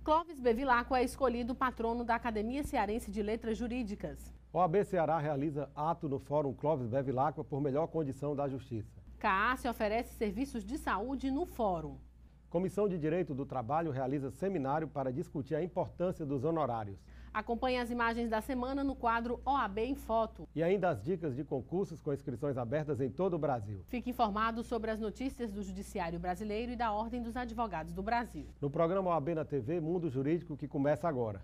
Clóvis Bevilacqua é escolhido patrono da Academia Cearense de Letras Jurídicas. OAB Ceará realiza ato no Fórum Clóvis Bevilacqua por melhor condição da justiça. CAACE oferece serviços de saúde no fórum. Comissão de Direito do Trabalho realiza seminário para discutir a importância dos honorários. Acompanhe as imagens da semana no quadro OAB em Foto. E ainda as dicas de concursos com inscrições abertas em todo o Brasil. Fique informado sobre as notícias do Judiciário Brasileiro e da Ordem dos Advogados do Brasil. No programa OAB na TV, Mundo Jurídico, que começa agora.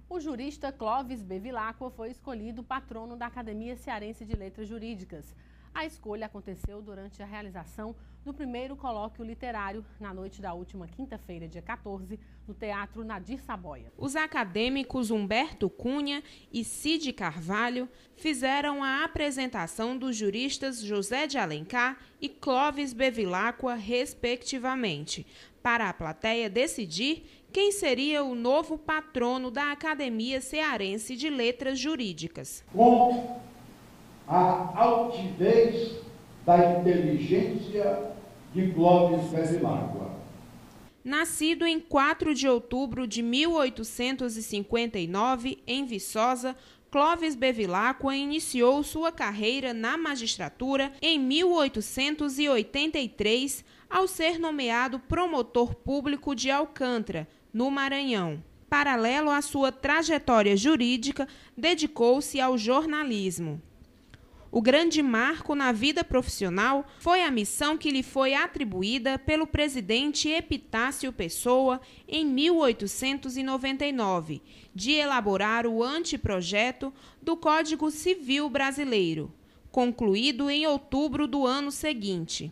O jurista Clóvis Bevilacqua foi escolhido patrono da Academia Cearense de Letras Jurídicas. A escolha aconteceu durante a realização do primeiro colóquio literário na noite da última quinta-feira, dia 14, no Teatro Nadir Saboia. Os acadêmicos Humberto Cunha e Cid Carvalho fizeram a apresentação dos juristas José de Alencar e Clóvis Bevilacqua, respectivamente, para a plateia decidir quem seria o novo patrono da Academia Cearense de Letras Jurídicas. Com a altivez da inteligência de Clóvis Bevilacqua. Nascido em 4 de outubro de 1859, em Viçosa, Clóvis Bevilacqua iniciou sua carreira na magistratura em 1883, ao ser nomeado promotor público de Alcântara, no Maranhão. Paralelo à sua trajetória jurídica, dedicou-se ao jornalismo. O grande marco na vida profissional foi a missão que lhe foi atribuída pelo presidente Epitácio Pessoa em 1899, de elaborar o anteprojeto do Código Civil Brasileiro, concluído em outubro do ano seguinte.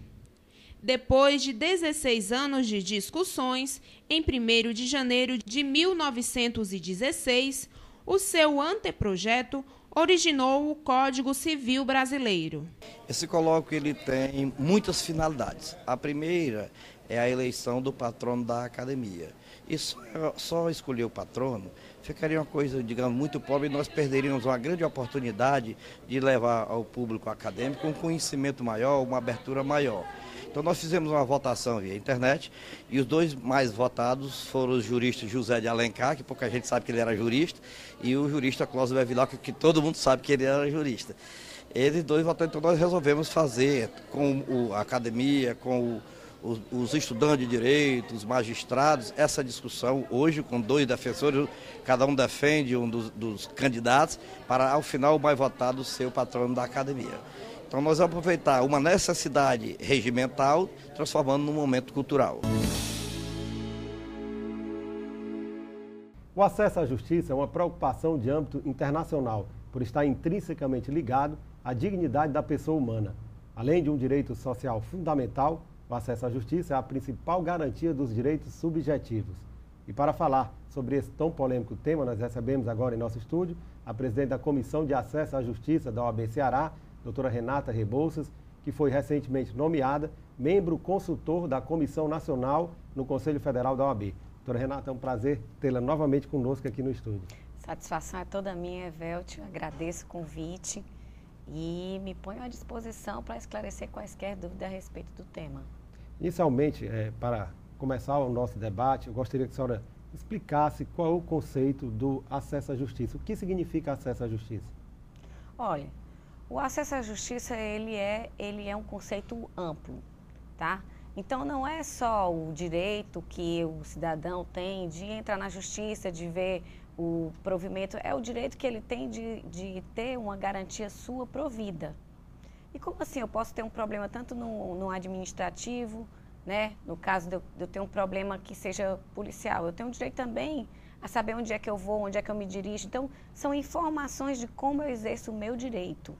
Depois de 16 anos de discussões, em 1º de janeiro de 1916, o seu anteprojeto originou o Código Civil Brasileiro. Esse colóquio ele tem muitas finalidades. A primeira é a eleição do patrono da academia. E só escolher o patrono ficaria uma coisa, digamos, muito pobre e nós perderíamos uma grande oportunidade de levar ao público acadêmico um conhecimento maior, uma abertura maior. Então nós fizemos uma votação via internet e os dois mais votados foram os juristas José de Alencar, que pouca gente sabe que ele era jurista, e o jurista Clóvis Bevilacqua, que todo mundo sabe que ele era jurista. Eles dois votaram, então nós resolvemos fazer com a academia, com os estudantes de direito, os magistrados, essa discussão hoje com dois defensores, cada um defende um dos candidatos, para ao final o mais votado ser o patrono da academia. Então nós vamos aproveitar uma necessidade regimental, transformando num momento cultural. O acesso à justiça é uma preocupação de âmbito internacional, por estar intrinsecamente ligado à dignidade da pessoa humana. Além de um direito social fundamental, o acesso à justiça é a principal garantia dos direitos subjetivos. E para falar sobre esse tão polêmico tema, nós recebemos agora em nosso estúdio a presidente da Comissão de Acesso à Justiça da OAB Ceará, doutora Renata Rebouças, que foi recentemente nomeada membro consultor da Comissão Nacional no Conselho Federal da OAB. Doutora Renata, é um prazer tê-la novamente conosco aqui no estúdio. Satisfação é toda minha, Evelte. Agradeço o convite e me ponho à disposição para esclarecer quaisquer dúvidas a respeito do tema. Inicialmente, para começar o nosso debate, eu gostaria que a senhora explicasse qual é o conceito do acesso à justiça. O que significa acesso à justiça? Olha, o acesso à justiça, ele é um conceito amplo, tá? Então, não é só o direito que o cidadão tem de entrar na justiça, de ver o provimento, é o direito que ele tem de ter uma garantia sua provida. E como assim eu posso ter um problema tanto no administrativo, né? No caso de eu ter um problema que seja policial, eu tenho o direito também a saber onde é que eu vou, onde é que eu me dirijo. Então, são informações de como eu exerço o meu direito.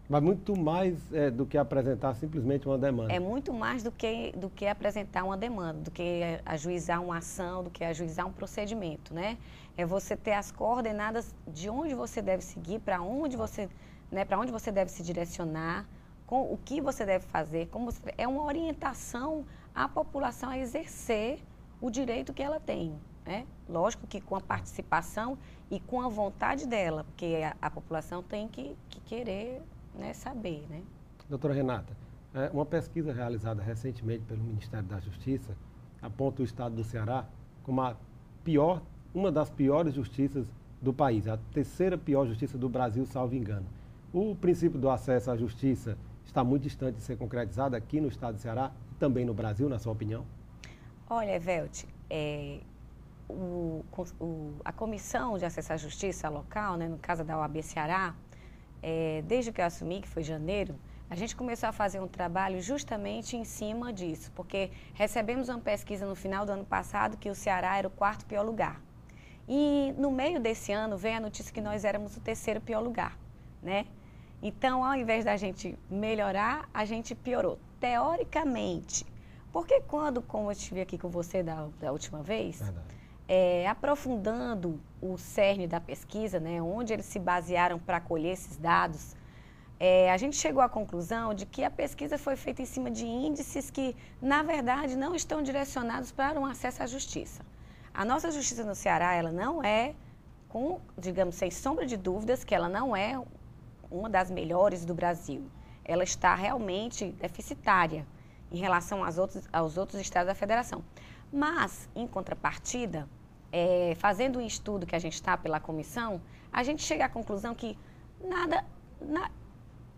Mas muito mais do que apresentar simplesmente uma demanda. É muito mais do que apresentar uma demanda, do que ajuizar uma ação, do que ajuizar um procedimento, né? É você ter as coordenadas de onde você deve seguir, para onde você deve se direcionar, com o que você deve fazer, é uma orientação à população a exercer o direito que ela tem, né? Lógico que com a participação e com a vontade dela, porque a população tem que querer né, saber, né? Doutora Renata, uma pesquisa realizada recentemente pelo Ministério da Justiça aponta o estado do Ceará como uma das piores justiças do país, a terceira pior justiça do Brasil, salvo engano. O princípio do acesso à justiça está muito distante de ser concretizado aqui no estado do Ceará e também no Brasil, na sua opinião? Olha, Evelte, a Comissão de Acesso à Justiça local, né, no caso da OAB Ceará, desde que eu assumi, que foi em janeiro, a gente começou a fazer um trabalho justamente em cima disso, porque recebemos uma pesquisa no final do ano passado que o Ceará era o 4º pior lugar. E no meio desse ano veio a notícia que nós éramos o 3º pior lugar, né? Então, ao invés da gente melhorar, a gente piorou, teoricamente. Porque quando, como eu estive aqui com você da última vez, aprofundando o cerne da pesquisa, né, onde eles se basearam para colher esses dados, a gente chegou à conclusão de que a pesquisa foi feita em cima de índices que, na verdade, não estão direcionados para um acesso à justiça. A nossa justiça no Ceará, ela não é, digamos, sem sombra de dúvidas, que ela não é uma das melhores do Brasil. Ela está realmente deficitária em relação aos outros estados da federação. Mas, em contrapartida, fazendo um estudo que a gente está pela comissão, a gente chega à conclusão que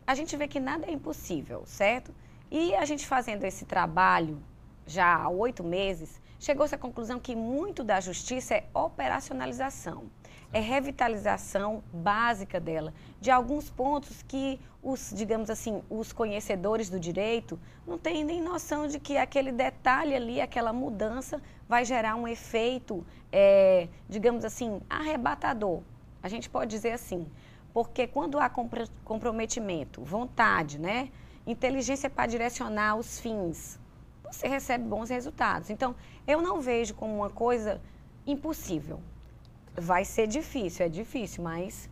a gente vê que nada é impossível, certo? E a gente fazendo esse trabalho já há 8 meses, chegou-se à conclusão que muito da justiça é operacionalização, é revitalização básica dela, de alguns pontos que digamos assim, os conhecedores do direito não têm nem noção de que aquele detalhe ali, aquela mudança vai gerar um efeito, digamos assim, arrebatador. A gente pode dizer assim, porque quando há comprometimento, vontade, né, inteligência para direcionar os fins, você recebe bons resultados. Então, eu não vejo como uma coisa impossível. Vai ser difícil, é difícil, mas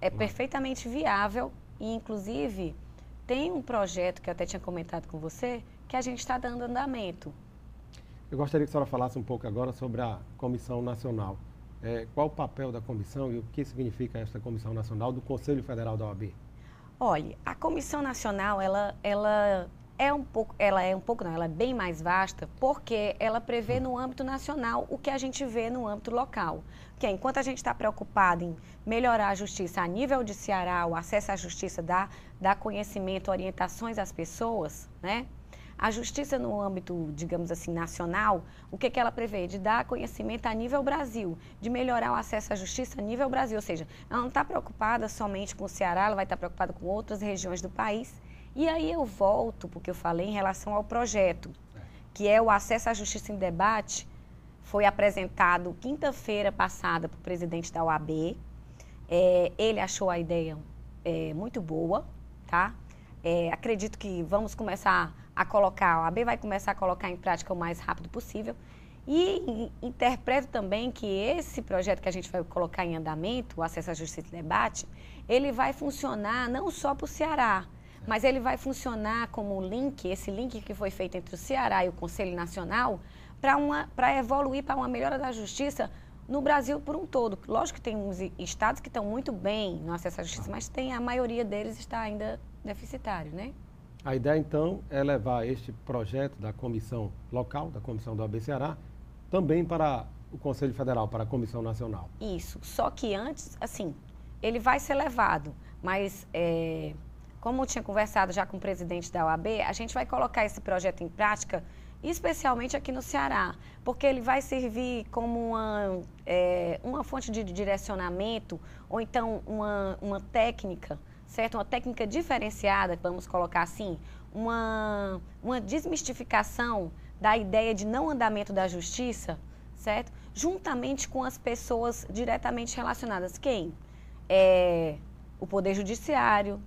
é perfeitamente viável e, inclusive, tem um projeto que eu até tinha comentado com você, que a gente está dando andamento. Eu gostaria que a senhora falasse um pouco agora sobre a Comissão Nacional. Qual o papel da comissão e o que significa esta Comissão Nacional do Conselho Federal da OAB? Olha, a Comissão Nacional, ela é bem mais vasta, porque ela prevê no âmbito nacional o que a gente vê no âmbito local. Porque enquanto a gente está preocupado em melhorar a justiça a nível de Ceará, o acesso à justiça, dar conhecimento, orientações às pessoas, né? A justiça no âmbito, digamos assim, nacional, o que ela prevê? De dar conhecimento a nível Brasil, de melhorar o acesso à justiça a nível Brasil. Ou seja, ela não está preocupada somente com o Ceará, ela vai estar preocupada com outras regiões do país. E aí eu volto, porque eu falei em relação ao projeto, que é o Acesso à Justiça em Debate, foi apresentado quinta-feira passada para o presidente da OAB. Ele achou a ideia muito boa, tá? Acredito que vamos começar a OAB vai começar a colocar em prática o mais rápido possível. E interpreto também que esse projeto que a gente vai colocar em andamento, o Acesso à Justiça em Debate, ele vai funcionar não só para o Ceará, mas ele vai funcionar como link, esse link que foi feito entre o Ceará e o Conselho Nacional, para evoluir para uma melhora da justiça no Brasil por um todo. Lógico que tem uns estados que estão muito bem no acesso à justiça, mas a maioria deles está ainda deficitário, né? A ideia, então, é levar este projeto da comissão local, da comissão do OAB Ceará, também para o Conselho Federal, para a Comissão Nacional. Isso, só que antes, assim, ele vai ser levado, mas como eu tinha conversado já com o presidente da OAB, a gente vai colocar esse projeto em prática, especialmente aqui no Ceará, porque ele vai servir como uma fonte de direcionamento, ou então uma técnica, certo? Uma técnica diferenciada, vamos colocar assim, uma desmistificação da ideia de não andamento da justiça, certo? Juntamente com as pessoas diretamente relacionadas. Quem? O Poder Judiciário,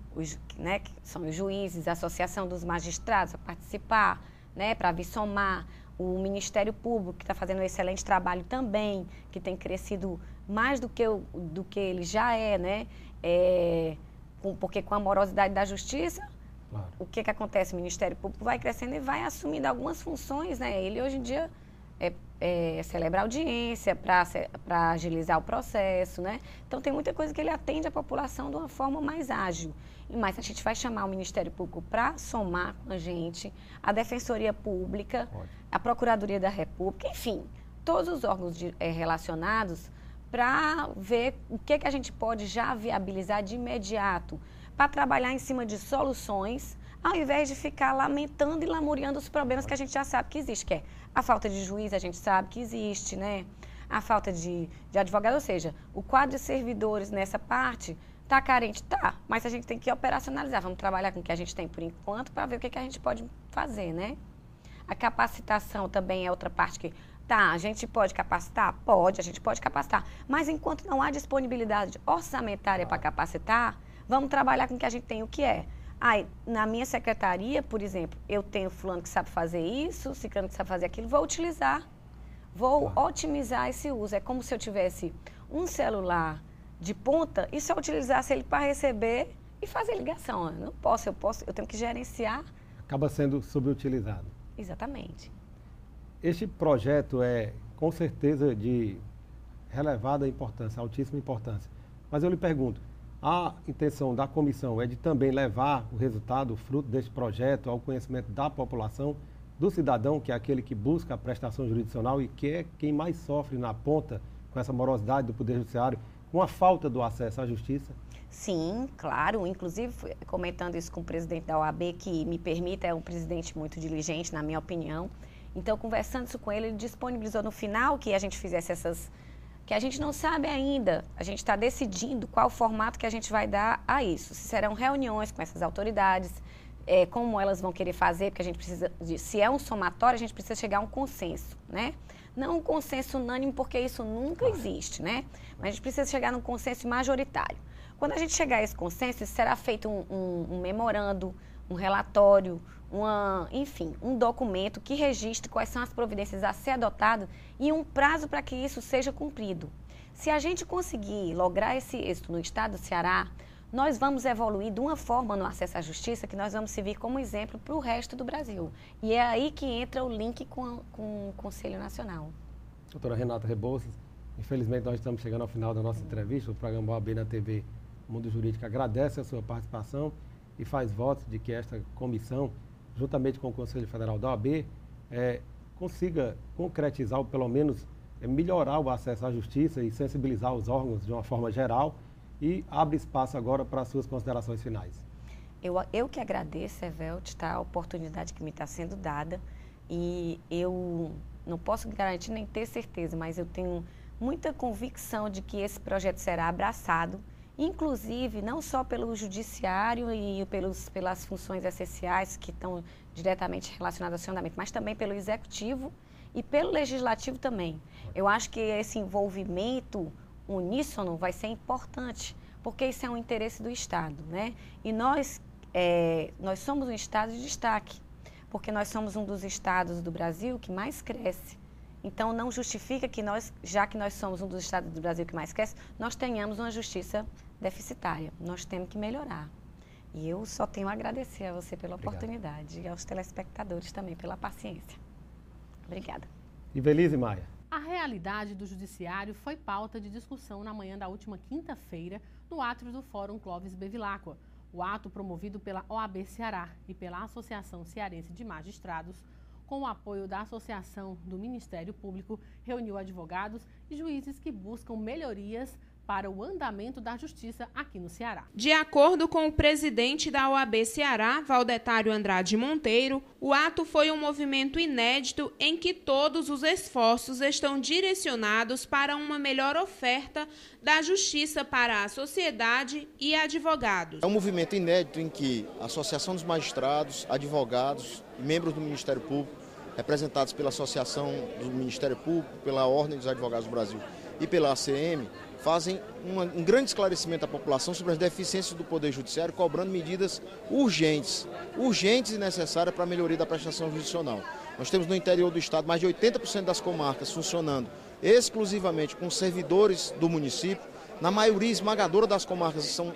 né, que são os juízes, a Associação dos Magistrados a participar, né, para vir somar, o Ministério Público, que está fazendo um excelente trabalho também, que tem crescido mais do que ele já né? Porque com a morosidade da justiça, claro. O que acontece? O Ministério Público vai crescendo e vai assumindo algumas funções, né? Ele hoje em dia celebra audiência, para agilizar o processo, né? Então, tem muita coisa que ele atende a população de uma forma mais ágil. Mas a gente vai chamar o Ministério Público para somar com a gente, a Defensoria Pública, a Procuradoria da República, enfim, todos os órgãos relacionados para ver o que a gente pode já viabilizar de imediato, para trabalhar em cima de soluções, ao invés de ficar lamentando e lamuriando os problemas que a gente já sabe que existe, que é a falta de juiz, a gente sabe que existe, né? A falta de advogado, ou seja, o quadro de servidores nessa parte está carente, tá, mas a gente tem que operacionalizar, vamos trabalhar com o que a gente tem por enquanto para ver o que a gente pode fazer, né? A capacitação também é outra parte que, tá, a gente pode capacitar? Pode, a gente pode capacitar, mas enquanto não há disponibilidade orçamentária para capacitar, vamos trabalhar com o que a gente tem, o que é. Na minha secretaria, por exemplo, eu tenho fulano que sabe fazer isso, ciclano que sabe fazer aquilo, vou utilizar, vou otimizar esse uso. É como se eu tivesse um celular de ponta e só utilizasse ele para receber e fazer ligação. Eu não posso, eu tenho que gerenciar. Acaba sendo subutilizado. Exatamente. Este projeto é, com certeza, de relevada importância, altíssima importância. Mas eu lhe pergunto, a intenção da comissão é de também levar o resultado, o fruto deste projeto, ao conhecimento da população, do cidadão, que é aquele que busca a prestação jurisdicional e que é quem mais sofre na ponta com essa morosidade do Poder Judiciário, com a falta do acesso à justiça? Sim, claro. Inclusive, comentando isso com o presidente da OAB, que me permita, é um presidente muito diligente, na minha opinião. Então, conversando isso com ele, ele disponibilizou no final que a gente fizesse essas... que a gente não sabe ainda, a gente está decidindo qual o formato que a gente vai dar a isso. Se serão reuniões com essas autoridades, como elas vão querer fazer, porque a gente precisa, se é um somatório, a gente precisa chegar a um consenso, né? Não um consenso unânime, porque isso nunca existe, né? Mas a gente precisa chegar num consenso majoritário. Quando a gente chegar a esse consenso, será feito um memorando, um relatório, enfim, um documento que registre quais são as providências a ser adotadas e um prazo para que isso seja cumprido. Se a gente conseguir lograr esse êxito no estado do Ceará, nós vamos evoluir de uma forma no acesso à justiça que nós vamos servir como exemplo para o resto do Brasil. E é aí que entra o link com o Conselho Nacional. Doutora Renata Rebouças, infelizmente nós estamos chegando ao final da nossa entrevista. O programa OAB na TV Mundo Jurídico agradece a sua participação e faz votos de que esta comissão, juntamente com o Conselho Federal da OAB, consiga concretizar ou pelo menos melhorar o acesso à justiça e sensibilizar os órgãos de uma forma geral, e abre espaço agora para as suas considerações finais. Eu que agradeço, Evelt, a oportunidade que me está sendo dada, e eu não posso garantir nem ter certeza, mas eu tenho muita convicção de que esse projeto será abraçado, inclusive não só pelo judiciário e pelas funções essenciais que estão diretamente relacionadas ao acionamento, mas também pelo executivo e pelo legislativo também. Eu acho que esse envolvimento uníssono vai ser importante, porque isso é um interesse do Estado, né? E nós somos um Estado de destaque, porque nós somos um dos estados do Brasil que mais cresce. Então, não justifica que nós, já que nós somos um dos estados do Brasil que mais cresce, nós tenhamos uma justiça deficitária. Nós temos que melhorar. E eu só tenho a agradecer a você pela oportunidade e aos telespectadores também pela paciência. Obrigada. Ivelise Maia. A realidade do judiciário foi pauta de discussão na manhã da última quinta-feira no átrio do Fórum Clóvis Bevilacqua. O ato, promovido pela OAB Ceará e pela Associação Cearense de Magistrados, com o apoio da Associação do Ministério Público, reuniu advogados e juízes que buscam melhorias para o andamento da justiça aqui no Ceará. De acordo com o presidente da OAB Ceará, Valdetário Andrade Monteiro, o ato foi um movimento inédito em que todos os esforços estão direcionados para uma melhor oferta da justiça para a sociedade e advogados. É um movimento inédito em que a Associação dos Magistrados, advogados, membros do Ministério Público, representados pela Associação do Ministério Público, pela Ordem dos Advogados do Brasil e pela ACM, fazem um grande esclarecimento à população sobre as deficiências do Poder Judiciário, cobrando medidas urgentes e necessárias para a melhoria da prestação jurisdicional. Nós temos no interior do estado mais de 80% das comarcas funcionando exclusivamente com servidores do município. Na maioria esmagadora das comarcas são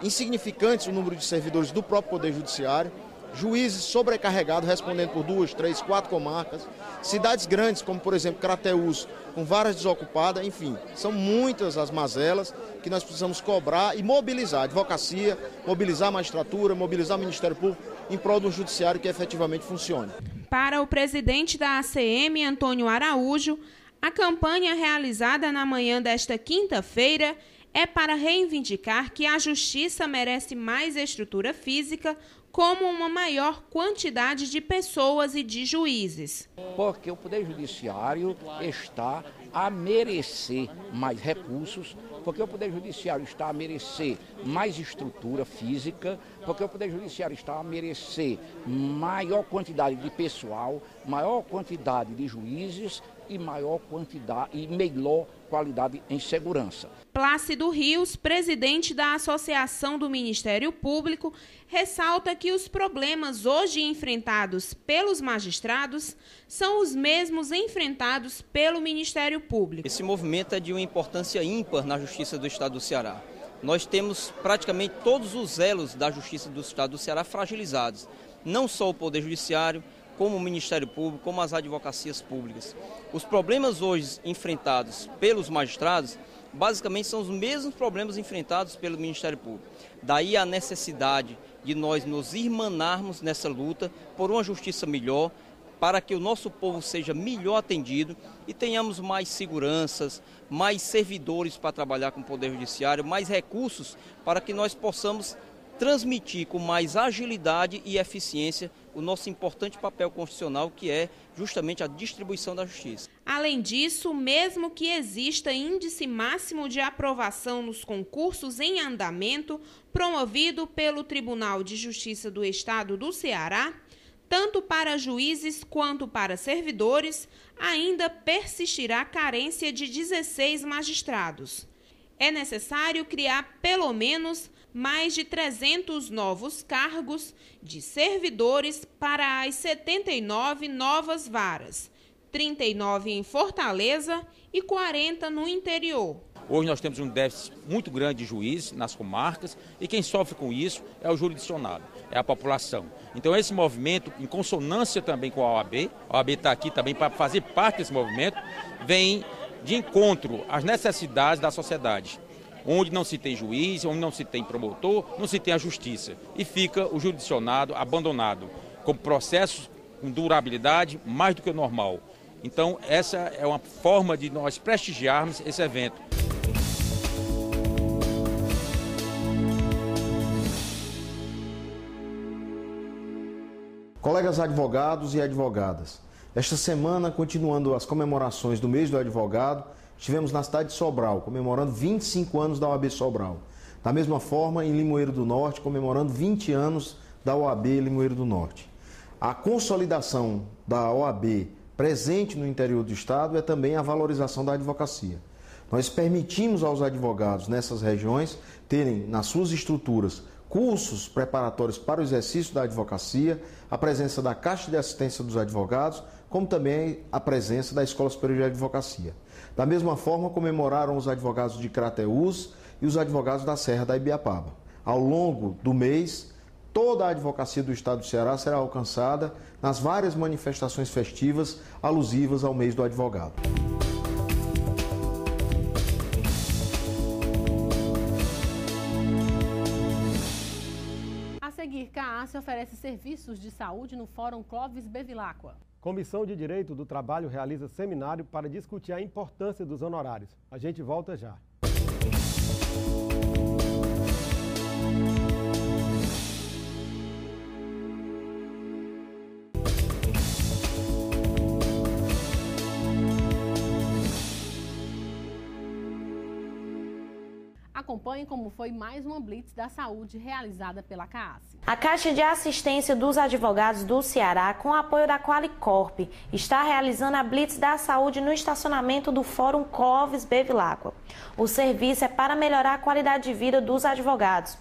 insignificantes o número de servidores do próprio Poder Judiciário. juízes sobrecarregados, respondendo por 2, 3, 4 comarcas, cidades grandes, como por exemplo Crateús, com varas desocupadas, enfim, são muitas as mazelas que nós precisamos cobrar e mobilizar a advocacia, mobilizar a magistratura, mobilizar o Ministério Público em prol de um judiciário que efetivamente funcione. Para o presidente da ACM, Antônio Araújo, a campanha realizada na manhã desta quinta-feira é para reivindicar que a justiça merece mais estrutura física, como uma maior quantidade de pessoas e de juízes. Porque o Poder Judiciário está a merecer mais recursos, porque o Poder Judiciário está a merecer mais estrutura física, porque o Poder Judiciário está a merecer maior quantidade de pessoal, maior quantidade de juízes e maior quantidade e melhor qualidade em segurança. Plácido Rios, presidente da Associação do Ministério Público, ressalta que os problemas hoje enfrentados pelos magistrados são os mesmos enfrentados pelo Ministério Público. Esse movimento é de uma importância ímpar na Justiça do Estado do Ceará. Nós temos praticamente todos os elos da Justiça do Estado do Ceará fragilizados, não só o Poder Judiciário, como o Ministério Público, como as advocacias públicas. Os problemas hoje enfrentados pelos magistrados, basicamente são os mesmos problemas enfrentados pelo Ministério Público. Daí a necessidade de nós nos irmanarmos nessa luta por uma justiça melhor, para que o nosso povo seja melhor atendido e tenhamos mais seguranças, mais servidores para trabalhar com o Poder Judiciário, mais recursos para que nós possamos transmitir com mais agilidade e eficiência o nosso importante papel constitucional, que é justamente a distribuição da justiça. Além disso, mesmo que exista índice máximo de aprovação nos concursos em andamento promovido pelo Tribunal de Justiça do Estado do Ceará, tanto para juízes quanto para servidores, ainda persistirá a carência de 16 magistrados. É necessário criar pelo menos mais de 300 novos cargos de servidores para as 79 novas varas, 39 em Fortaleza e 40 no interior. Hoje nós temos um déficit muito grande de juízes nas comarcas e quem sofre com isso é o jurisdicionado, é a população. Então esse movimento, em consonância também com a OAB está aqui também para fazer parte desse movimento, vem de encontro às necessidades da sociedade. Onde não se tem juiz, onde não se tem promotor, não se tem a justiça. E fica o jurisdicionado abandonado, com processos com durabilidade mais do que o normal. Então, essa é uma forma de nós prestigiarmos esse evento. Colegas advogados e advogadas, esta semana, continuando as comemorações do mês do advogado, estivemos na cidade de Sobral, comemorando 25 anos da OAB Sobral. Da mesma forma, em Limoeiro do Norte, comemorando 20 anos da OAB Limoeiro do Norte. A consolidação da OAB presente no interior do Estado é também a valorização da advocacia. Nós permitimos aos advogados nessas regiões terem nas suas estruturas cursos preparatórios para o exercício da advocacia, a presença da Caixa de Assistência dos Advogados, como também a presença da Escola Superior de Advocacia. Da mesma forma, comemoraram os advogados de Crateús e os advogados da Serra da Ibiapaba. Ao longo do mês, toda a advocacia do Estado do Ceará será alcançada nas várias manifestações festivas alusivas ao mês do advogado. A seguir, CAASSE oferece serviços de saúde no Fórum Clóvis Bevilacqua. Comissão de Direito do Trabalho realiza seminário para discutir a importância dos honorários. A gente volta já. Acompanhe como foi mais uma Blitz da Saúde realizada pela CAASSE. A Caixa de Assistência dos Advogados do Ceará, com apoio da Qualicorp, está realizando a Blitz da Saúde no estacionamento do Fórum Clóvis Bevilacqua. O serviço é para melhorar a qualidade de vida dos advogados.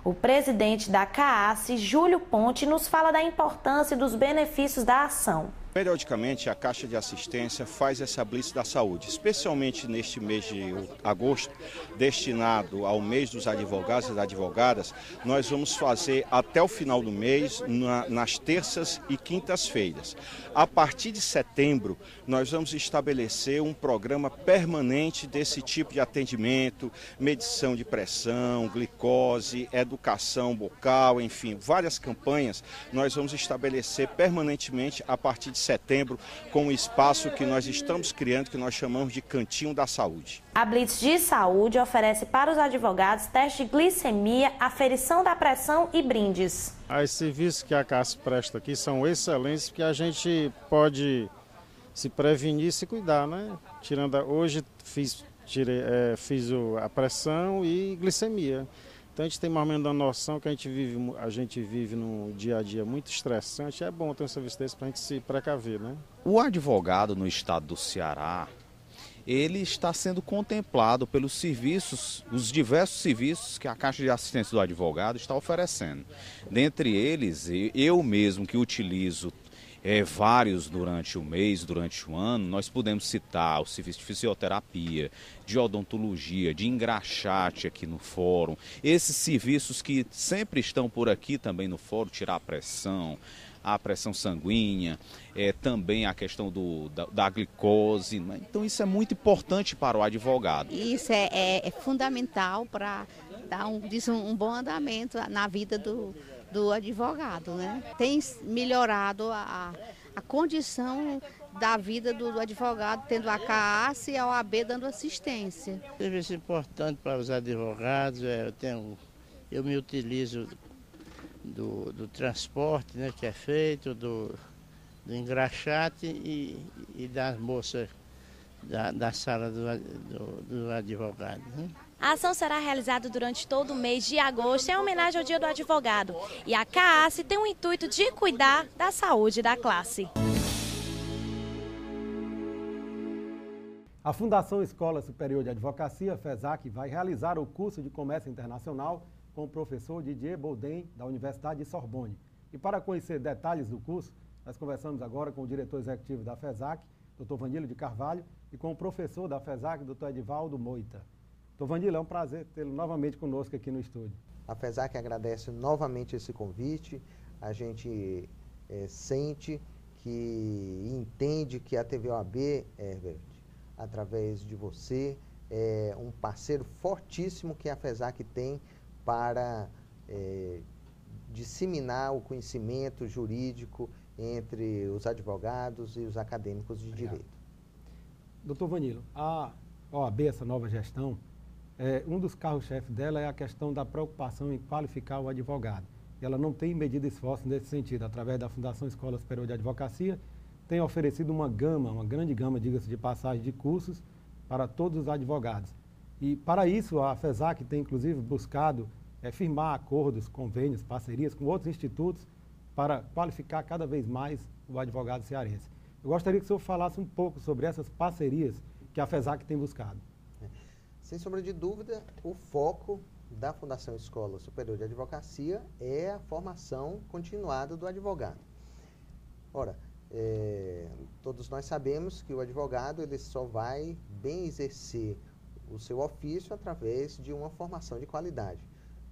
O presidente da CAASSE, Júlio Ponte, nos fala da importância e dos benefícios da ação. Periodicamente, a Caixa de Assistência faz essa blitz da saúde, especialmente neste mês de agosto, destinado ao mês dos advogados e das advogadas. Nós vamos fazer até o final do mês, nas terças e quintas-feiras. A partir de setembro, nós vamos estabelecer um programa permanente desse tipo de atendimento, medição de pressão, glicose, educação bucal, enfim, várias campanhas. Nós vamos estabelecer permanentemente a partir de setembro, com o espaço que nós estamos criando, que nós chamamos de Cantinho da Saúde. A Blitz de Saúde oferece para os advogados teste de glicemia, aferição da pressão e brindes. Os serviços que a CAS presta aqui são excelentes, porque a gente pode se prevenir e se cuidar, né? Hoje fiz a pressão e glicemia. Então a gente tem mais ou menos a noção que a gente vive num dia a dia muito estressante. É bom ter um serviço desse para a gente se precaver, né? O advogado no estado do Ceará, ele está sendo contemplado pelos serviços, os diversos serviços que a Caixa de Assistência do Advogado está oferecendo. Dentre eles, eu mesmo que utilizo vários durante o mês, durante o ano, nós podemos citar o serviço de fisioterapia, de odontologia, de engraxate aqui no fórum. Esses serviços que sempre estão por aqui também no fórum, tirar a pressão sanguínea, também a questão da glicose. Né? Então isso é muito importante para o advogado. Isso é fundamental para dar um bom andamento na vida do advogado, né? Tem melhorado a condição da vida do advogado, tendo a CAAS e a OAB dando assistência. Serviço importante para os advogados, eu me utilizo do transporte, né, que é feito, do engraxate e das moças da sala do advogado. Né? A ação será realizada durante todo o mês de agosto em homenagem ao Dia do Advogado. E a CAAS tem o intuito de cuidar da saúde da classe. A Fundação Escola Superior de Advocacia, FESAC, vai realizar o curso de Comércio Internacional com o professor Didier Bourdin, da Universidade de Sorbonne. E para conhecer detalhes do curso, nós conversamos agora com o diretor executivo da FESAC, Dr. Vanilo de Carvalho, e com o professor da FESAC, Dr. Edivaldo Moita. Dr. Vanilo, é um prazer tê-lo novamente conosco aqui no estúdio. A FESAC agradece novamente esse convite. A gente sente e entende que a TV OAB, Herbert, através de você, é um parceiro fortíssimo que a FESAC tem para disseminar o conhecimento jurídico entre os advogados e os acadêmicos de direito. Doutor Vanilo, a OAB, essa nova gestão, um dos carros-chefes dela é a questão da preocupação em qualificar o advogado. Ela não tem medido esforço nesse sentido. Através da Fundação Escola Superior de Advocacia, tem oferecido uma grande gama, diga-se de passagem, de cursos para todos os advogados. E para isso a FESAC tem inclusive buscado firmar acordos, convênios, parcerias com outros institutos para qualificar cada vez mais o advogado cearense. Eu gostaria que o senhor falasse um pouco sobre essas parcerias que a FESAC tem buscado. Sem sombra de dúvida, o foco da Fundação Escola Superior de Advocacia é a formação continuada do advogado. Ora, todos nós sabemos que o advogado ele só vai bem exercer o seu ofício através de uma formação de qualidade.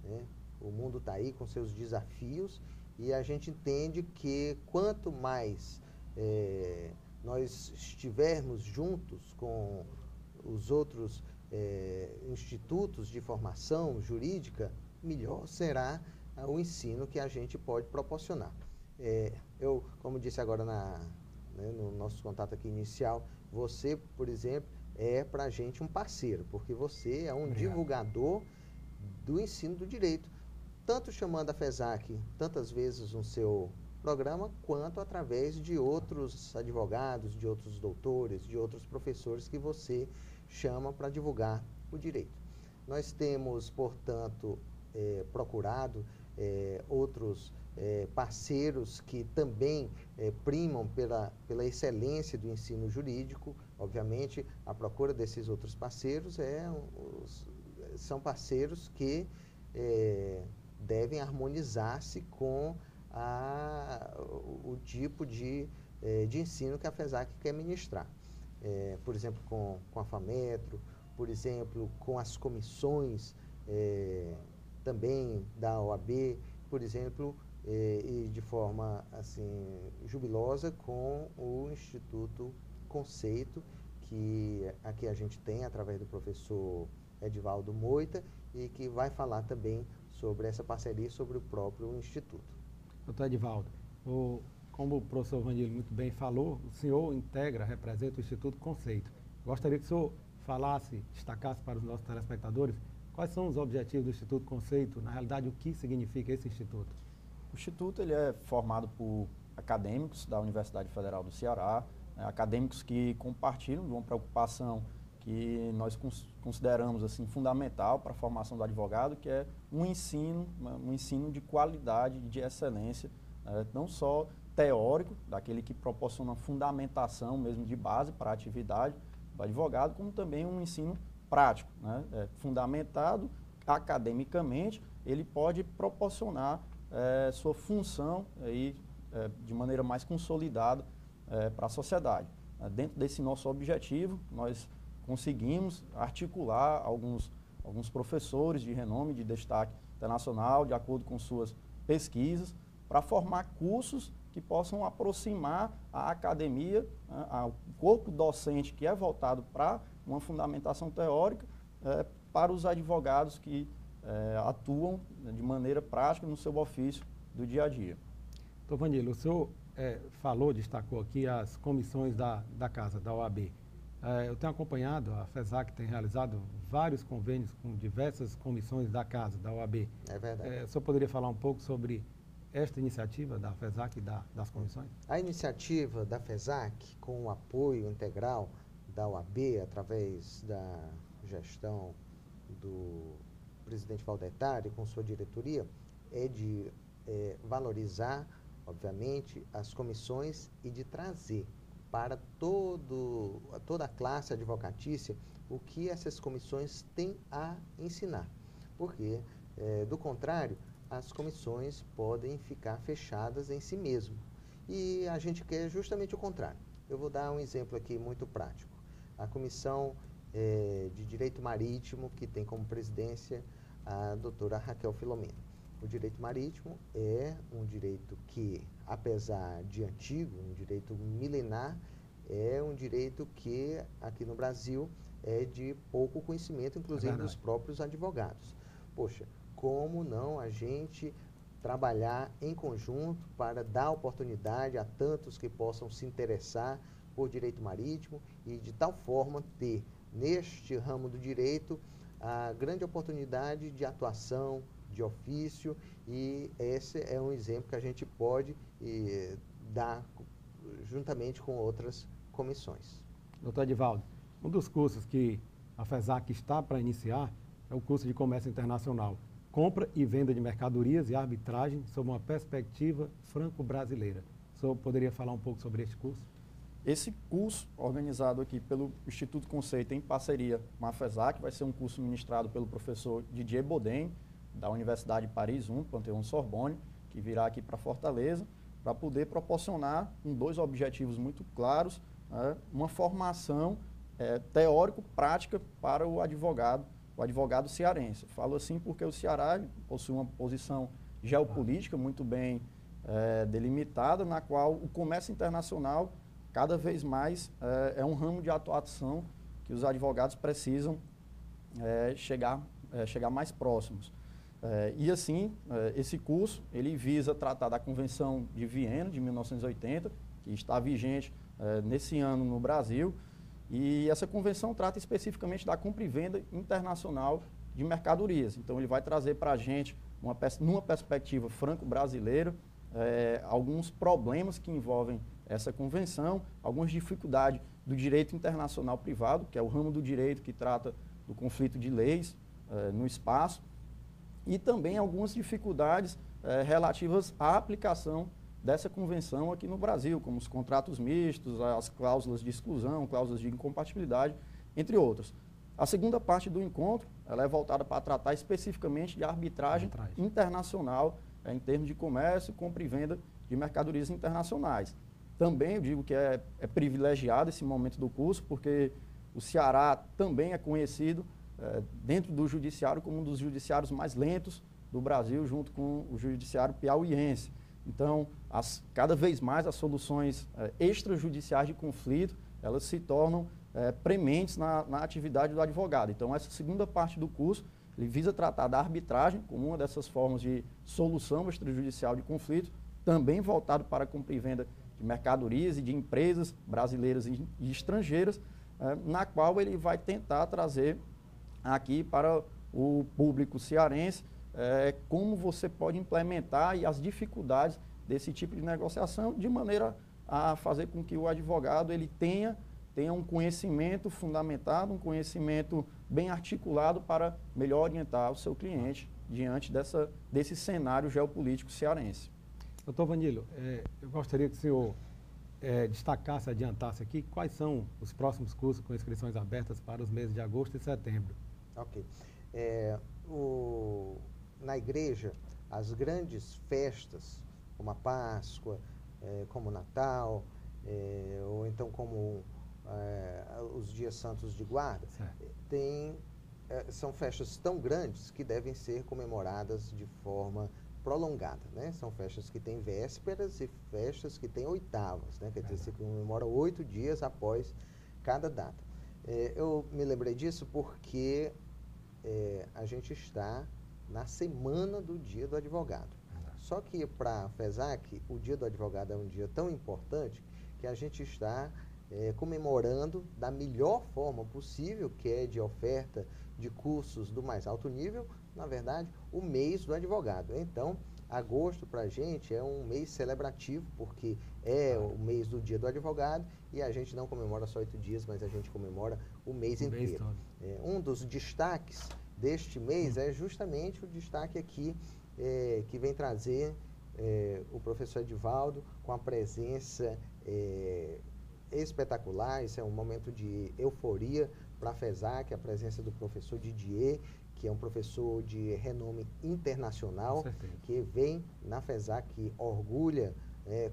Né? O mundo está aí com seus desafios e a gente entende que quanto mais nós estivermos juntos com os outros institutos de formação jurídica, melhor será o ensino que a gente pode proporcionar. Eu, como disse agora no nosso contato aqui inicial, você, por exemplo, é para a gente um parceiro, porque você é um divulgador do ensino do direito, tanto chamando a FESAC tantas vezes no seu programa, quanto através de outros advogados, de outros doutores, de outros professores que você chama para divulgar o direito. Nós temos, portanto, procurado outros parceiros que também primam pela excelência do ensino jurídico. Obviamente, a procura desses outros parceiros são parceiros que devem harmonizar-se com o tipo de de ensino que a FESAC quer ministrar. Por exemplo, com a FAMetro, por exemplo, com as comissões também da OAB, por exemplo, e de forma assim jubilosa com o Instituto Conceito, que aqui a gente tem através do professor Edivaldo Moita, e que vai falar também sobre essa parceria, sobre o próprio Instituto. Doutor Edivaldo, como o professor Vanilo muito bem falou, o senhor representa o Instituto Conceito. Gostaria que o senhor falasse, destacasse para os nossos telespectadores quais são os objetivos do Instituto Conceito, na realidade o que significa esse Instituto. O Instituto ele é formado por acadêmicos da Universidade Federal do Ceará, acadêmicos que compartilham de uma preocupação que nós consideramos assim fundamental para a formação do advogado, que é um ensino de qualidade, de excelência, não só teórico, daquele que proporciona fundamentação mesmo de base para a atividade do advogado, como também um ensino prático, fundamentado academicamente, ele pode proporcionar sua função aí, de maneira mais consolidada para a sociedade. Dentro desse nosso objetivo, nós conseguimos articular alguns professores de renome, de destaque internacional, de acordo com suas pesquisas, para formar cursos que possam aproximar a academia, ao corpo docente que é voltado para uma fundamentação teórica, para os advogados que atuam de maneira prática no seu ofício do dia a dia. Doutor Vanilo, o senhor destacou aqui as comissões da Casa, da OAB. Eu tenho acompanhado, a FESAC tem realizado vários convênios com diversas comissões da Casa, da OAB. É verdade. O senhor poderia falar um pouco sobre esta iniciativa da FESAC e das comissões? A iniciativa da FESAC, com o apoio integral da OAB, através da gestão do presidente Valdetari, com sua diretoria, é de valorizar, obviamente, as comissões e de trazer para toda a classe advocatícia o que essas comissões têm a ensinar. Porque, do contrário, as comissões podem ficar fechadas em si mesmo. E a gente quer justamente o contrário. Eu vou dar um exemplo aqui muito prático. A Comissão de Direito Marítimo, que tem como presidência a doutora Raquel Filomeno. O direito marítimo é um direito que, apesar de antigo, um direito milenar, é um direito que aqui no Brasil é de pouco conhecimento, inclusive dos próprios advogados. Poxa, como não a gente trabalhar em conjunto para dar oportunidade a tantos que possam se interessar por direito marítimo e de tal forma ter neste ramo do direito a grande oportunidade de atuação, de ofício, e esse é um exemplo que a gente pode dar juntamente com outras comissões. Doutor Edivaldo, um dos cursos que a FESAC está para iniciar é o curso de Comércio Internacional, Compra e Venda de Mercadorias e Arbitragem sob uma perspectiva franco-brasileira. O senhor poderia falar um pouco sobre este curso? Esse curso, organizado aqui pelo Instituto Conceito em parceria com a FESAC, vai ser um curso ministrado pelo professor Didier Boden, da Universidade de Paris I, Panthéon-Sorbonne, que virá aqui para Fortaleza, para poder proporcionar dois objetivos muito claros, uma formação teórico-prática para o advogado cearense. Falo assim porque o Ceará possui uma posição geopolítica muito bem delimitada, na qual o comércio internacional cada vez mais é um ramo de atuação que os advogados precisam chegar mais próximos. E assim, esse curso ele visa tratar da Convenção de Viena de 1980, que está vigente nesse ano no Brasil, e essa convenção trata especificamente da compra e venda internacional de mercadorias. Então ele vai trazer para a gente, numa perspectiva franco-brasileira, alguns problemas que envolvem essa convenção, algumas dificuldades do direito internacional privado, que é o ramo do direito que trata do conflito de leis no espaço, e também algumas dificuldades relativas à aplicação dessa convenção aqui no Brasil, como os contratos mistos, as cláusulas de exclusão, cláusulas de incompatibilidade, entre outras. A segunda parte do encontro ela é voltada para tratar especificamente de arbitragem internacional, em termos de comércio, compra e venda de mercadorias internacionais. Também eu digo que é privilegiado esse momento do curso, porque o Ceará também é conhecido dentro do judiciário como um dos judiciários mais lentos do Brasil, junto com o judiciário piauiense. Então, cada vez mais as soluções extrajudiciais de conflito, elas se tornam prementes na atividade do advogado. Então, essa segunda parte do curso, ele visa tratar da arbitragem como uma dessas formas de solução extrajudicial de conflito, também voltado para a compra e venda de mercadorias e de empresas brasileiras e estrangeiras, na qual ele vai tentar trazer aqui para o público cearense como você pode implementar e as dificuldades desse tipo de negociação, de maneira a fazer com que o advogado ele tenha um conhecimento fundamentado, um conhecimento bem articulado para melhor orientar o seu cliente diante desse cenário geopolítico cearense. Doutor Vanilo, eu gostaria que o senhor destacasse, adiantasse aqui quais são os próximos cursos com inscrições abertas para os meses de agosto e setembro. Ok. Na igreja, as grandes festas, como a Páscoa, como o Natal, ou então como os dias santos de guarda, são festas tão grandes que devem ser comemoradas de forma prolongada, né? São festas que têm vésperas e festas que têm oitavas, né? Quer dizer, se comemora 8 dias após cada data. Eu me lembrei disso porque a gente está na semana do Dia do Advogado. Só que para a FESAC, o Dia do Advogado é um dia tão importante que a gente está comemorando da melhor forma possível, que é de oferta de cursos do mais alto nível, na verdade, o mês do advogado. Então, agosto para a gente é um mês celebrativo, porque é o mês do Dia do Advogado e a gente não comemora só 8 dias, mas a gente comemora o mês inteiro. Um dos destaques deste mês é justamente o destaque aqui que vem trazer o professor Edivaldo com a presença espetacular. Isso é um momento de euforia para a FESAC, a presença do professor Didier, que é um professor de renome internacional, que vem na FESAC, que orgulha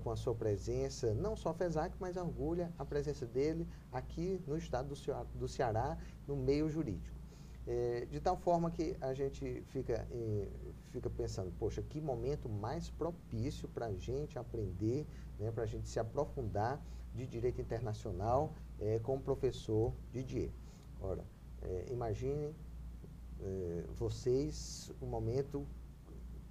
com a sua presença, não só a FESAC, mas orgulha a presença dele aqui no estado do Ceará, no meio jurídico. De tal forma que a gente fica pensando, poxa, que momento mais propício para a gente aprender, né, para a gente se aprofundar de direito internacional com o professor Didier. Ora, imaginem vocês o momento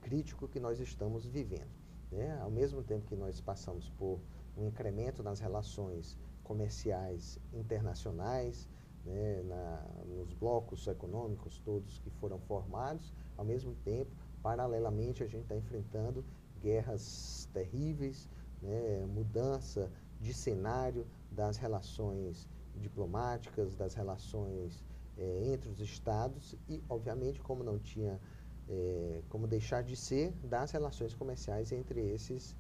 crítico que nós estamos vivendo, né? Ao mesmo tempo que nós passamos por um incremento nas relações comerciais internacionais, né, nos blocos econômicos todos que foram formados, ao mesmo tempo, paralelamente, a gente está enfrentando guerras terríveis, né, mudança de cenário das relações diplomáticas, das relações entre os estados e, obviamente, como não tinha como deixar de ser, das relações comerciais entre esses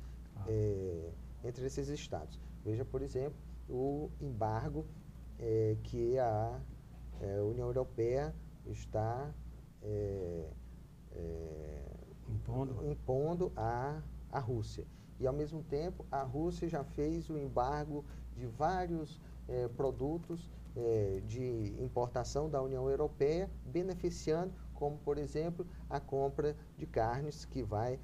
estados. Veja, por exemplo, o embargo que a União Europeia está impondo à Rússia. E, ao mesmo tempo, a Rússia já fez o embargo de vários produtos de importação da União Europeia, beneficiando, como, por exemplo, a compra de carnes, que vai,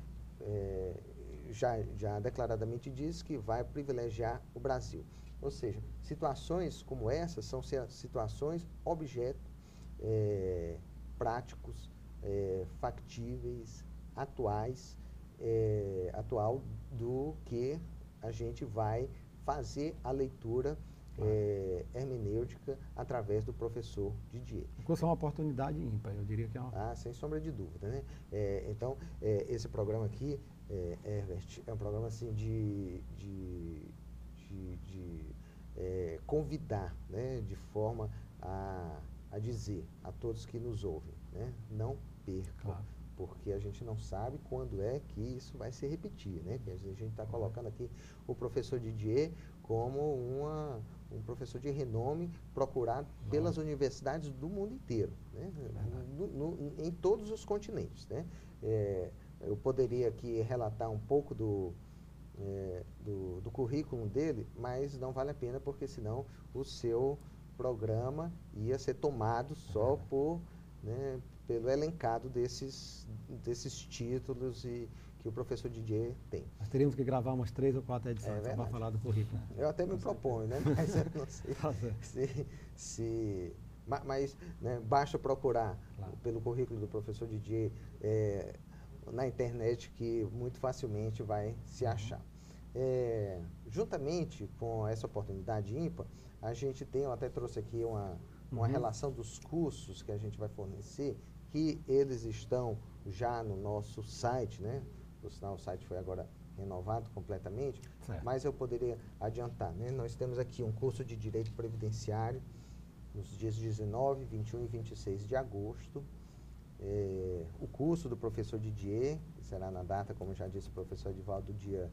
já declaradamente diz que vai privilegiar o Brasil. Ou seja, situações como essas são situações objeto práticos, factíveis, atual do que a gente vai fazer a leitura hermenêutica através do professor Didier. O curso é uma oportunidade ímpar, eu diria que é uma... sem sombra de dúvida, né? Então, esse programa aqui, Herbert, é um programa assim de convidar, né, de forma a dizer a todos que nos ouvem, né, não percam, porque a gente não sabe quando é que isso vai se repetir, né? Que a gente está colocando aqui o professor Didier como um professor de renome procurado pelas universidades do mundo inteiro, né? Em todos os continentes, né? Eu poderia aqui relatar um pouco do currículo dele, mas não vale a pena, porque senão o seu programa ia ser tomado só pelo elencado desses títulos que o professor Didier tem. Nós teríamos que gravar umas 3 ou 4 edições só para falar do currículo. Eu até me proponho, né? Mas eu não sei mas basta procurar pelo currículo do professor Didier na internet, que muito facilmente vai se achar. Juntamente com essa oportunidade ímpar, a gente tem, eu até trouxe aqui uma relação dos cursos que a gente vai fornecer, que eles estão já no nosso site, né? Por sinal, o site foi agora renovado completamente, mas eu poderia adiantar, né? Nós temos aqui um curso de Direito Previdenciário nos dias 19, 21 e 26 de agosto. O curso do professor Didier, que será na data, como já disse o professor Edivaldo, dia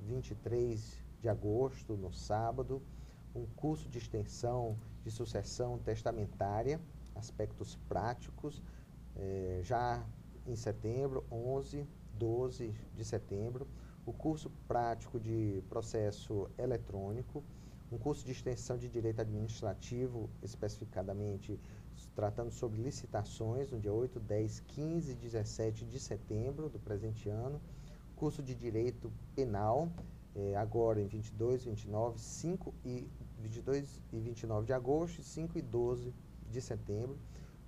23 de agosto, no sábado. Um curso de extensão de sucessão testamentária, aspectos práticos, já em setembro, 11, 12 de setembro. O curso prático de processo eletrônico, um curso de extensão de direito administrativo, especificadamente tratando sobre licitações, no dia 8, 10, 15 e 17 de setembro do presente ano. Curso de direito penal, agora em 22, 29, 22 e 29 de agosto, 5 e 12 de setembro.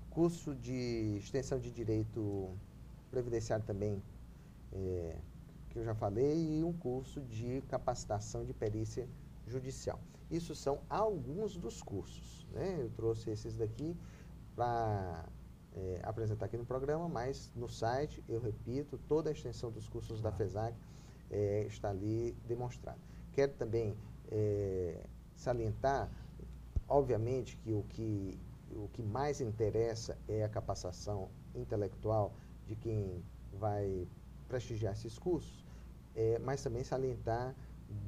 Curso de extensão de direito previdenciário também, que eu já falei, e um curso de capacitação de perícia judicial. Isso são alguns dos cursos, né? Eu trouxe esses daqui para apresentar aqui no programa, mas no site, eu repito, toda a extensão dos cursos da FESAC está ali demonstrada. Quero também salientar, obviamente, que o que mais interessa é a capacitação intelectual de quem vai prestigiar esses cursos, mas também salientar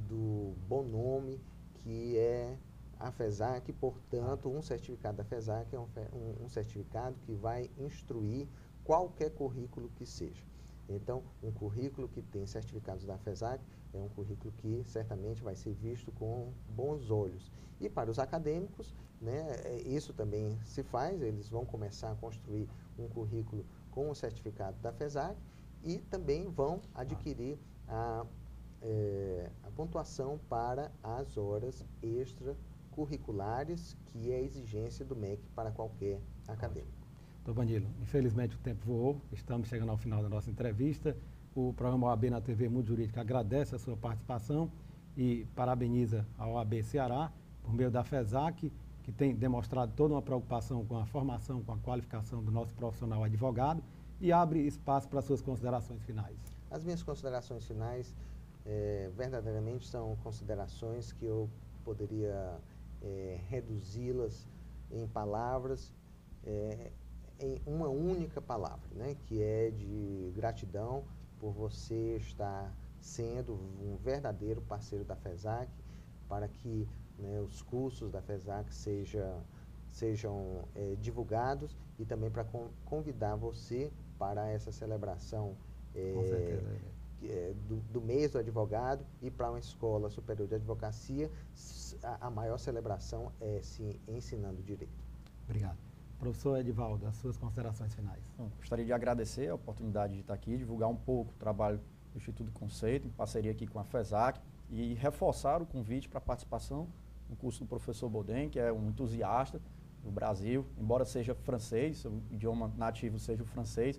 do bom nome que é a FESAC. Portanto, um certificado da FESAC é um certificado que vai instruir qualquer currículo que seja. Então, um currículo que tem certificados da FESAC é um currículo que certamente vai ser visto com bons olhos. E para os acadêmicos, né, isso também se faz, eles vão começar a construir um currículo com o certificado da FESAC e também vão adquirir a pontuação para as horas extracurriculares, que é a exigência do MEC para qualquer acadêmico. Doutor Vanilo, infelizmente o tempo voou, estamos chegando ao final da nossa entrevista. O programa OAB na TV Mundo Jurídico agradece a sua participação e parabeniza a OAB Ceará, por meio da FESAC, que tem demonstrado toda uma preocupação com a formação, com a qualificação do nosso profissional advogado, e abre espaço para suas considerações finais. As minhas considerações finais verdadeiramente são considerações que eu poderia reduzi-las em palavras, em uma única palavra, né, que é de gratidão por você estar sendo um verdadeiro parceiro da FESAC, para que, né, os cursos da FESAC sejam divulgados, e também para convidar você para essa celebração do mês do advogado, e para uma escola superior de advocacia, a maior celebração é se ensinando direito. Obrigado. Professor Edivaldo, as suas considerações finais. Bom, gostaria de agradecer a oportunidade de estar aqui, divulgar um pouco o trabalho do Instituto Conceito, em parceria aqui com a FESAC, e reforçar o convite para a participação no curso do professor Baudin, que é um entusiasta do Brasil, embora seja francês, o idioma nativo seja o francês,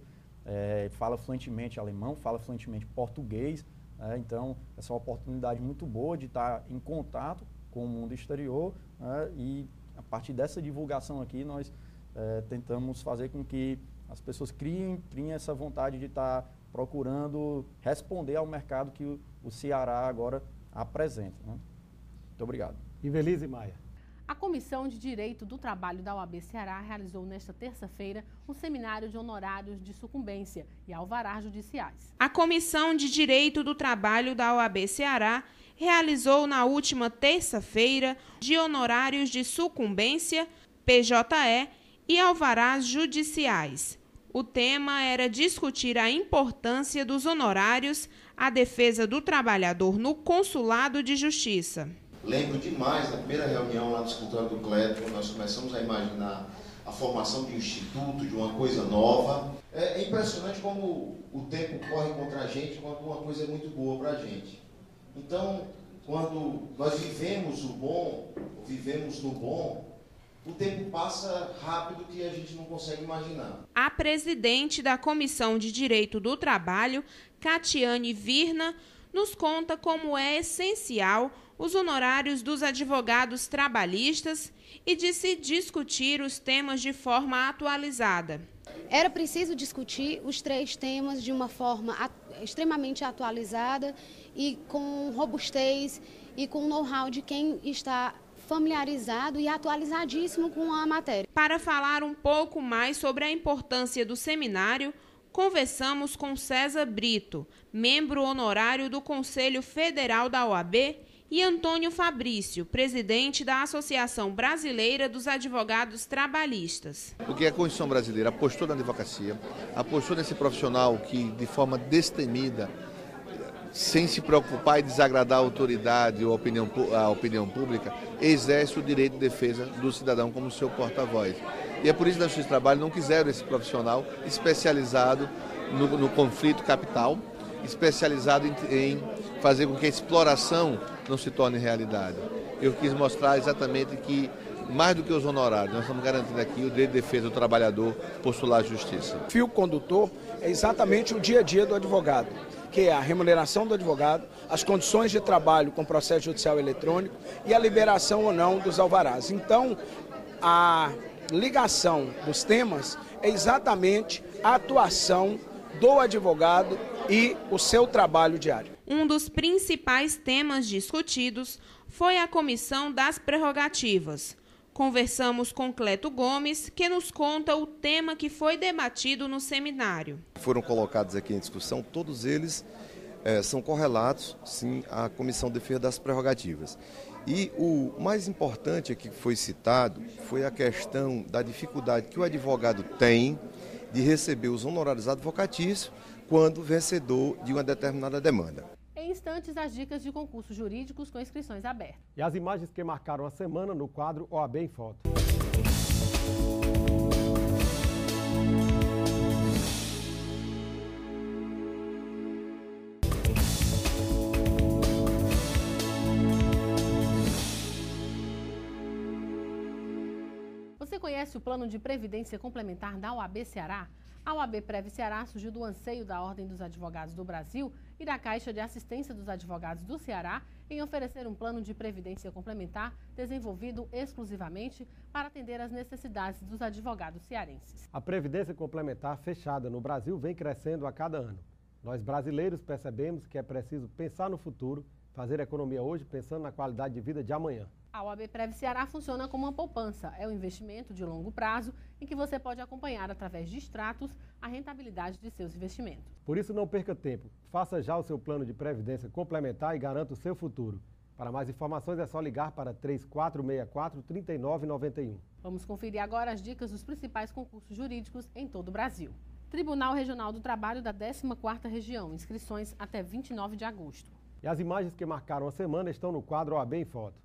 fala fluentemente alemão, fala fluentemente português, então essa é uma oportunidade muito boa de estar em contato com o mundo exterior, e a partir dessa divulgação aqui nós tentamos fazer com que as pessoas criem essa vontade de estar procurando responder ao mercado que o Ceará agora apresenta, né? Muito obrigado. Ivelise Maia. A Comissão de Direito do Trabalho da OAB Ceará realizou nesta terça-feira um seminário de honorários de sucumbência e alvarás judiciais. A Comissão de Direito do Trabalho da OAB Ceará realizou na última terça-feira de honorários de sucumbência, PJE e alvarás judiciais. O tema era discutir a importância dos honorários à defesa do trabalhador no Consulado de Justiça. Lembro demais da primeira reunião lá do escritório do Cleto, quando nós começamos a imaginar a formação de um instituto, de uma coisa nova. É impressionante como o tempo corre contra a gente quando uma coisa é muito boa para a gente. Então, quando nós vivemos o bom, vivemos no bom, o tempo passa rápido que a gente não consegue imaginar. A presidente da Comissão de Direito do Trabalho, Catiane Virna, nos conta como é essencial os honorários dos advogados trabalhistas e de se discutir os temas de forma atualizada. Era preciso discutir os 3 temas de uma forma extremamente atualizada e com robustez e com know-how de quem está familiarizado e atualizadíssimo com a matéria. Para falar um pouco mais sobre a importância do seminário, conversamos com César Brito, membro honorário do Conselho Federal da OAB, e Antônio Fabrício, presidente da Associação Brasileira dos Advogados Trabalhistas. O que é a Constituição brasileira? Apostou na advocacia, apostou nesse profissional que, de forma destemida, sem se preocupar em desagradar a autoridade ou a opinião pública, exerce o direito de defesa do cidadão como seu porta-voz. E é por isso que na Justiça do Trabalho não quiseram esse profissional especializado no conflito capital, especializado em fazer com que a exploração não se torne realidade. Eu quis mostrar exatamente que, mais do que os honorários, nós estamos garantindo aqui o direito de defesa do trabalhador postular a justiça. O fio condutor é exatamente o dia a dia do advogado, que é a remuneração do advogado, as condições de trabalho com processo judicial eletrônico e a liberação ou não dos alvarás. Então, a ligação dos temas é exatamente a atuação do advogado e o seu trabalho diário. Um dos principais temas discutidos foi a Comissão das Prerrogativas. Conversamos com Cleto Gomes, que nos conta o tema que foi debatido no seminário. Foram colocados aqui em discussão, todos eles são correlatos, sim, à Comissão de Defesa das Prerrogativas. E o mais importante que foi citado foi a questão da dificuldade que o advogado tem de receber os honorários advocatícios quando vencedor de uma determinada demanda. Em instantes, as dicas de concursos jurídicos com inscrições abertas. E as imagens que marcaram a semana no quadro OAB em Foto. Você conhece o plano de previdência complementar da OAB Ceará? A OAB Prev Ceará surgiu do anseio da Ordem dos Advogados do Brasil e da Caixa de Assistência dos Advogados do Ceará em oferecer um plano de previdência complementar desenvolvido exclusivamente para atender às necessidades dos advogados cearenses. A previdência complementar fechada no Brasil vem crescendo a cada ano. Nós brasileiros percebemos que é preciso pensar no futuro, fazer economia hoje pensando na qualidade de vida de amanhã. A OAB Prev Ceará funciona como uma poupança. É um investimento de longo prazo em que você pode acompanhar através de extratos a rentabilidade de seus investimentos. Por isso não perca tempo. Faça já o seu plano de previdência complementar e garanta o seu futuro. Para mais informações é só ligar para 3464-3991. Vamos conferir agora as dicas dos principais concursos jurídicos em todo o Brasil. Tribunal Regional do Trabalho da 14ª Região. Inscrições até 29 de agosto. E as imagens que marcaram a semana estão no quadro OAB em Foto.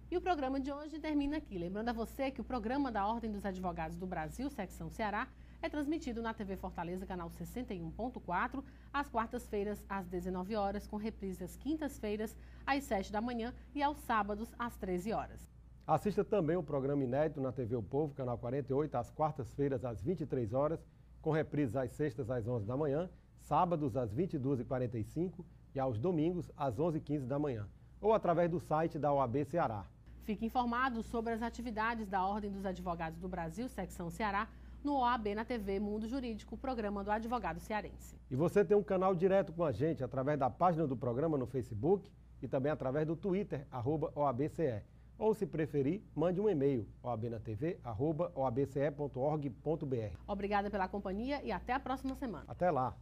E o programa de hoje termina aqui. Lembrando a você que o programa da Ordem dos Advogados do Brasil, Secção Ceará, é transmitido na TV Fortaleza, canal 61.4, às quartas-feiras, às 19 horas, com reprise às quintas-feiras, às 7 da manhã e aos sábados, às 13 horas. Assista também o programa inédito na TV O Povo, canal 48, às quartas-feiras, às 23 horas, com reprise às sextas, às 11 da manhã, sábados, às 22h45 e aos domingos, às 11h15 da manhã, ou através do site da OAB Ceará. Fique informado sobre as atividades da Ordem dos Advogados do Brasil, Secção Ceará, no OAB na TV Mundo Jurídico, programa do advogado cearense. E você tem um canal direto com a gente através da página do programa no Facebook e também através do Twitter, @OABCE. Ou, se preferir, mande um e-mail, oabnatv@oabce.org.br. Obrigada pela companhia e até a próxima semana. Até lá.